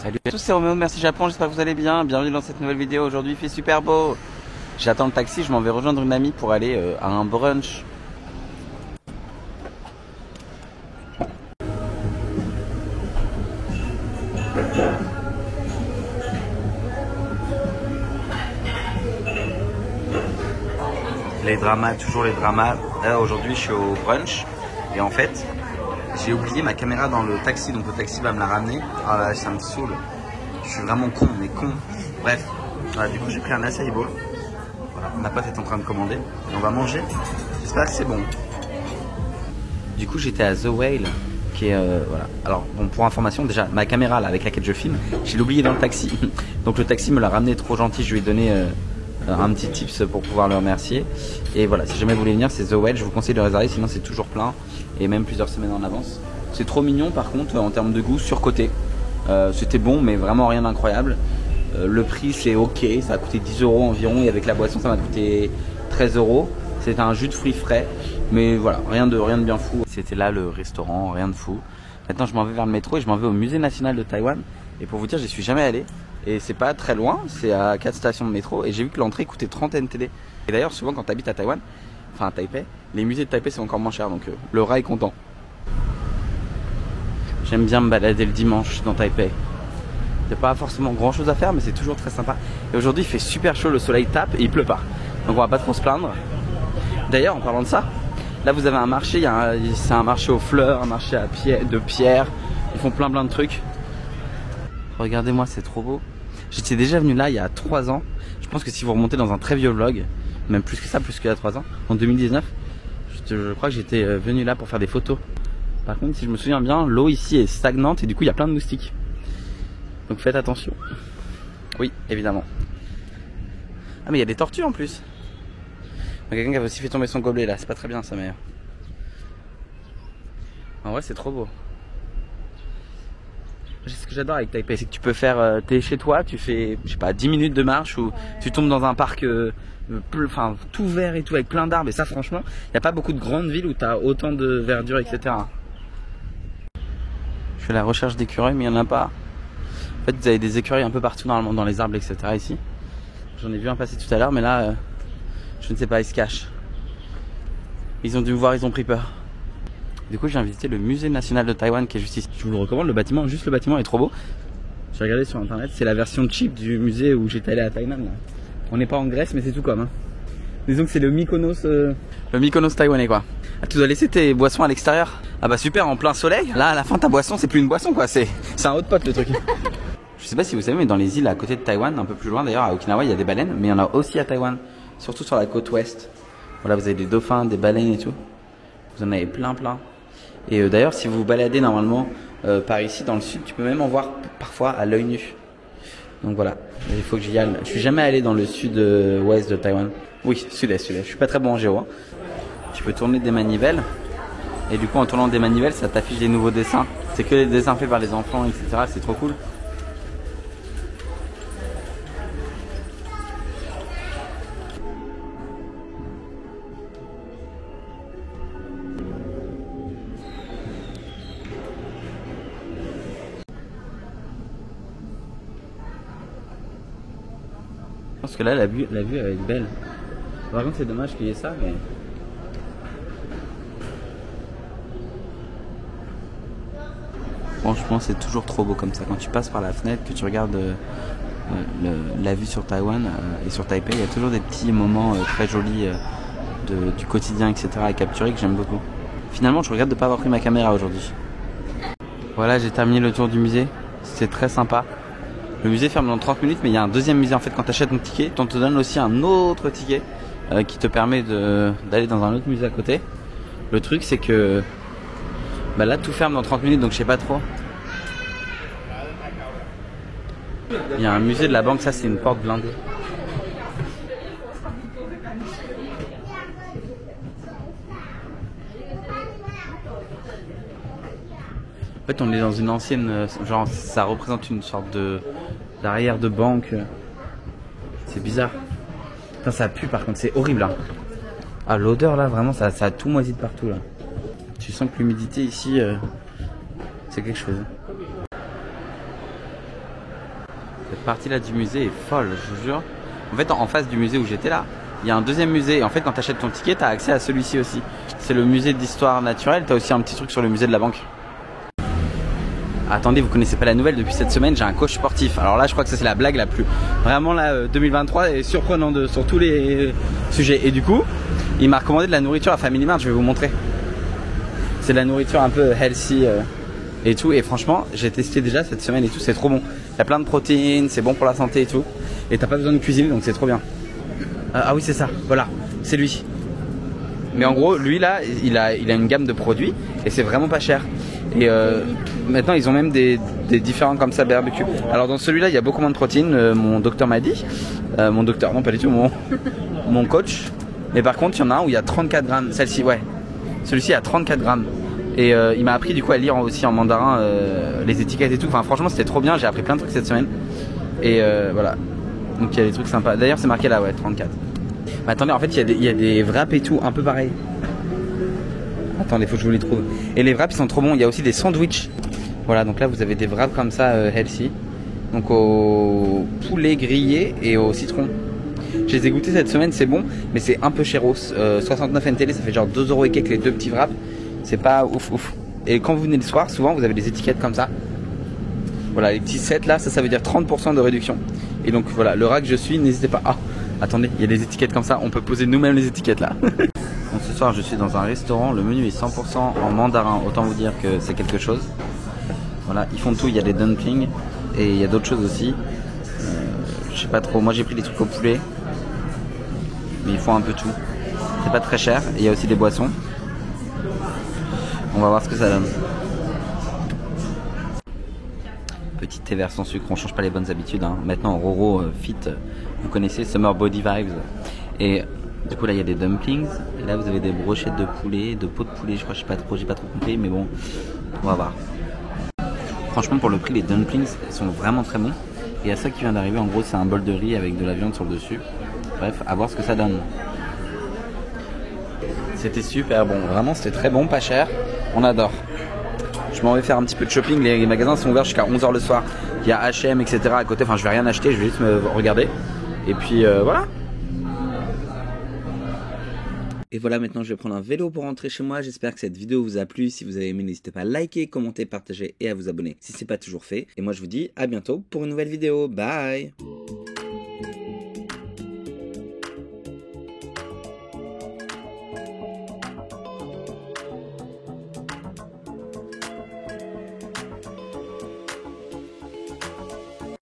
Salut à tous, c'est Roméo, merci Japon, j'espère que vous allez bien. Bienvenue dans cette nouvelle vidéo, aujourd'hui il fait super beau. J'attends le taxi, je m'en vais rejoindre une amie pour aller à un brunch. Les dramas, toujours les dramas. Là aujourd'hui je suis au brunch et en fait j'ai oublié ma caméra dans le taxi, donc le taxi va me la ramener. Ah là ça me saoule. Je suis vraiment con, mais con. Bref, voilà, du coup j'ai pris un acai bowl. Voilà, ma pote est en train de commander et on va manger. J'espère que c'est bon. Du coup j'étais à The Whale, qui est voilà. Alors bon, pour information, déjà ma caméra là avec laquelle je filme, je l'ai oublié dans le taxi. Donc le taxi me l'a ramené, trop gentil. Je lui ai donné un petit tips pour pouvoir le remercier. Et voilà, si jamais vous voulez venir, c'est The Whale. Je vous conseille de réserver, sinon c'est toujours plein et même plusieurs semaines en avance. C'est trop mignon par contre en termes de goût, surcoté. C'était bon mais vraiment rien d'incroyable. Le prix c'est ok, ça a coûté 10 € environ et avec la boisson ça m'a coûté 13 €. C'était un jus de fruits frais, mais voilà, rien de bien fou. C'était là le restaurant, rien de fou. Maintenant je m'en vais vers le métro et je m'en vais au musée national de Taïwan. Et pour vous dire, j'y suis jamais allé. Et c'est pas très loin, c'est à 4 stations de métro. Et j'ai vu que l'entrée coûtait 30 NTD. Et d'ailleurs souvent quand tu habites à Taïwan, enfin à Taipei, les musées de Taipei c'est encore moins cher, donc le rat est content. J'aime bien me balader le dimanche dans Taipei. C'est pas forcément grand chose à faire, mais c'est toujours très sympa. Et aujourd'hui il fait super chaud, le soleil tape et il pleut pas. Donc on va pas trop se plaindre. D'ailleurs en parlant de ça, là vous avez un marché, c'est un marché aux fleurs, un marché de pierre. Ils font plein de trucs. Regardez-moi, c'est trop beau. J'étais déjà venu là il y a 3 ans. Je pense que si vous remontez dans un très vieux vlog, même plus que ça, plus qu'il y a 3 ans, en 2019, je crois que j'étais venu là pour faire des photos. Par contre, si je me souviens bien, l'eau ici est stagnante et du coup il y a plein de moustiques. Donc faites attention. Oui, évidemment. Ah mais il y a des tortues en plus. Il y a quelqu'un qui avait aussi fait tomber son gobelet là, c'est pas très bien ça, mais en vrai c'est trop beau. Ce que j'adore avec Taipei, c'est que tu peux faire, t'es chez toi, tu fais, je sais pas, 10 minutes de marche ou tu tombes dans un parc enfin, tout vert et tout avec plein d'arbres. Et ça franchement, il n'y a pas beaucoup de grandes villes où tu as autant de verdure, etc. Je fais la recherche d'écureuils mais il n'y en a pas. En fait vous avez des écureuils un peu partout normalement dans les arbres, etc. ici. J'en ai vu un passer tout à l'heure mais là, je ne sais pas, ils se cachent. Ils ont dû me voir, ils ont pris peur. Du coup, j'ai visité le musée national de Taïwan qui est juste ici. Je vous le recommande, le bâtiment est trop beau. J'ai regardé sur internet, c'est la version cheap du musée où j'étais allé à Taïwan. Là. On n'est pas en Grèce, mais c'est tout comme. Hein. Disons que c'est le Mykonos taïwanais quoi. Ah, tu dois laisser tes boissons à l'extérieur. Ah bah super, en plein soleil. Là, à la fin, ta boisson, c'est plus une boisson quoi. C'est un hot pot le truc. Je sais pas si vous savez, mais dans les îles à côté de Taïwan, un peu plus loin d'ailleurs, à Okinawa, il y a des baleines, mais il y en a aussi à Taïwan, surtout sur la côte ouest. Voilà, vous avez des dauphins, des baleines et tout. Vous en avez plein. Et d'ailleurs, si vous vous baladez normalement par ici dans le sud, tu peux même en voir parfois à l'œil nu. Donc voilà, il faut que j'y aille. Je suis jamais allé dans le sud-ouest de Taïwan. Oui, sud-est. Je suis pas très bon en géo. Hein. Tu peux tourner des manivelles. Et du coup, en tournant des manivelles, ça t'affiche des nouveaux dessins. C'est que les dessins faits par les enfants, etc. C'est trop cool. Parce que là la vue elle va être belle. Par contre c'est dommage qu'il y ait ça mais. Franchement c'est toujours trop beau comme ça. Quand tu passes par la fenêtre, que tu regardes la vue sur Taïwan et sur Taipei, il y a toujours des petits moments très jolis du quotidien, etc. à capturer que j'aime beaucoup. Finalement je regrette de ne pas avoir pris ma caméra aujourd'hui. Voilà, j'ai terminé le tour du musée. C'était très sympa. Le musée ferme dans 30 minutes, mais il y a un deuxième musée en fait. Quand tu achètes ton ticket, on te donne aussi un autre ticket qui te permet d'aller dans un autre musée à côté. Le truc c'est que bah là tout ferme dans 30 minutes, donc je sais pas trop. Il y a un musée de la banque, ça c'est une porte blindée. En fait on est dans une ancienne, genre ça représente une sorte d'arrière de banque. C'est bizarre. Putain, ça pue par contre, c'est horrible là. Ah l'odeur là vraiment ça a tout moisi de partout là. Tu sens que l'humidité ici c'est quelque chose. Cette partie-là du musée est folle, je vous jure. En fait, en face du musée où j'étais là, il y a un deuxième musée. Et en fait, quand tu achètes ton ticket, tu as accès à celui-ci aussi. C'est le musée d'histoire naturelle. Tu as aussi un petit truc sur le musée de la banque. Attendez, vous connaissez pas la nouvelle, depuis cette semaine j'ai un coach sportif. Alors là je crois que ça c'est la blague la plus vraiment là 2023 est surprenante sur tous les sujets. Et du coup il m'a recommandé de la nourriture à Family Mart, je vais vous montrer. C'est de la nourriture un peu healthy et tout. Et franchement j'ai testé déjà cette semaine et tout, c'est trop bon. Il y a plein de protéines, c'est bon pour la santé et tout. Et t'as pas besoin de cuisiner donc c'est trop bien. Ah oui c'est ça, voilà, c'est lui. Mais en gros lui là il a une gamme de produits et c'est vraiment pas cher. Et maintenant ils ont même des différents comme ça barbecue. Alors dans celui-là il y a beaucoup moins de protéines, mon docteur m'a dit. Mon docteur, non pas du tout, mon coach. Mais par contre il y en a un où il y a 34 grammes. Celle-ci, ouais. Celui-ci a 34 grammes. Et il m'a appris du coup à lire aussi en mandarin les étiquettes et tout. Enfin franchement c'était trop bien, j'ai appris plein de trucs cette semaine. Et voilà. Donc il y a des trucs sympas. D'ailleurs c'est marqué là, ouais, 34. Mais attendez, en fait il y a des wraps et tout, un peu pareil. Attendez, faut que je vous les trouve. Et les wraps ils sont trop bons. Il y a aussi des sandwichs. Voilà, donc là vous avez des wraps comme ça healthy. Donc au poulet grillé et au citron. Je les ai goûtés cette semaine, c'est bon, mais c'est un peu chéros. 69 NTL, ça fait genre 2 € et quelques les deux petits wraps. C'est pas ouf ouf. Et quand vous venez le soir, souvent vous avez des étiquettes comme ça. Voilà, les petits sets là, ça veut dire 30% de réduction. Et donc voilà, le rat que je suis, n'hésitez pas. Ah, attendez, il y a des étiquettes comme ça, on peut poser nous-mêmes les étiquettes là. Donc ce soir je suis dans un restaurant, le menu est 100% en mandarin, autant vous dire que c'est quelque chose. Voilà, ils font tout, il y a des dumplings et il y a d'autres choses aussi. Je sais pas trop, moi j'ai pris des trucs au poulet. Mais ils font un peu tout. C'est pas très cher, et il y a aussi des boissons. On va voir ce que ça donne. Petit thé vert sans sucre, on change pas les bonnes habitudes. Hein. Maintenant Roro Fit, vous connaissez Summer Body Vibes. Et du coup là il y a des dumplings. Et là vous avez des brochettes de poulet, de peau de poulet, je crois, j'ai pas trop compris, mais bon, on va voir. Franchement pour le prix les dumplings sont vraiment très bons. Et à ça qui vient d'arriver, en gros c'est un bol de riz avec de la viande sur le dessus. Bref, à voir ce que ça donne. C'était super bon, vraiment c'était très bon, pas cher, on adore. Je m'en vais faire un petit peu de shopping, les magasins sont ouverts jusqu'à 11h le soir. Il y a H&M etc à côté, enfin je vais rien acheter, je vais juste me regarder. Et puis voilà. Et voilà, maintenant je vais prendre un vélo pour rentrer chez moi. J'espère que cette vidéo vous a plu. Si vous avez aimé, n'hésitez pas à liker, commenter, partager et à vous abonner si ce n'est pas toujours fait. Et moi je vous dis à bientôt pour une nouvelle vidéo. Bye.